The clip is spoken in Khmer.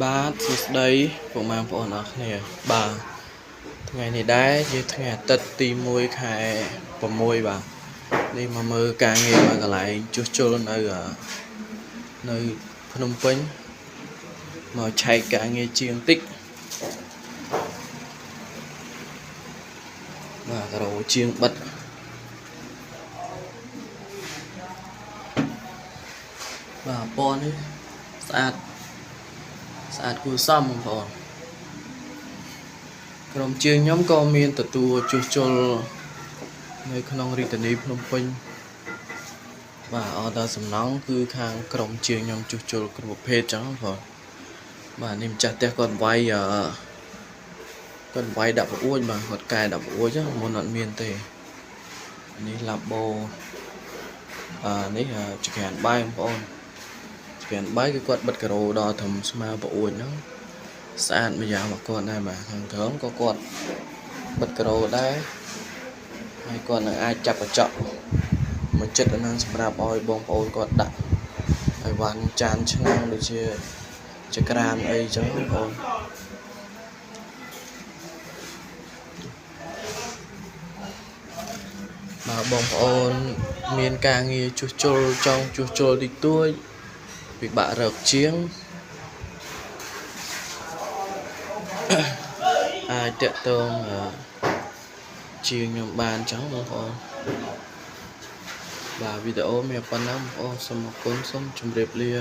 បាទសួស្តីពុកម៉ែបងប្អូនអរគ្នាបាទថ្ងៃនេះដែរជាថ្ងៃអាទិត្យទី1ខែ6បាទនេះមកមើលការងារនៅកន្លែងជួសជុលនៅភ្នំពេញមកឆែកការងារជាងតិចបាទការ៉ូជាងបិទបាទពណ៌នេះស្អាតគួរសមបងប្អូនក្រុមជាងខ្ញុំក៏មានទទួលជួសជុលនៅក្នុងរាជធានីភ្នំពេញបាទអត់ដល់សំណងគឺខាងក្រុមជាងខ្ញុំជួសជុលគ្រប់ប្រភេទចឹងបងប្អូនបាទនេះម្ចាស់ផ្ទះគាត់វាយដាក់ប្រួចបាទគាត់កែដាក់ប្រួចចឹងមុនអត់មានទេនេះឡាបូនេះចក្រានបាយបងប្អូនចក្រានបាយគឺគាត់បិទការ៉ូដល់ត្រឹមស្មើប្រួចហ្នឹងស្អាតម្យ៉ាងមកគាត់ដែរបាទខាងក្រោមក៏គាត់បិទការ៉ូដែរហើយគាត់នឹងអាចចាប់កញ្ចក់មួយចិត្តហ្នឹងសម្រាប់ឲ្យបងប្អូនគាត់ដាក់អីវ៉ាន់ចានឆ្នាំងដូចជាចក្រានអីចឹងបងប្អូនបាទបងប្អូនមានការងារជួសជុលចង់ជួសជុលតិចតួចពិបាករកជាងអាចតាក់ទងជាងខ្ញុំបានចឹងបងប្អូនបាទវីដេអូមានប៉ុណ្ណឹងបងប្អូនសូមអរគុណសូមជម្រាបលា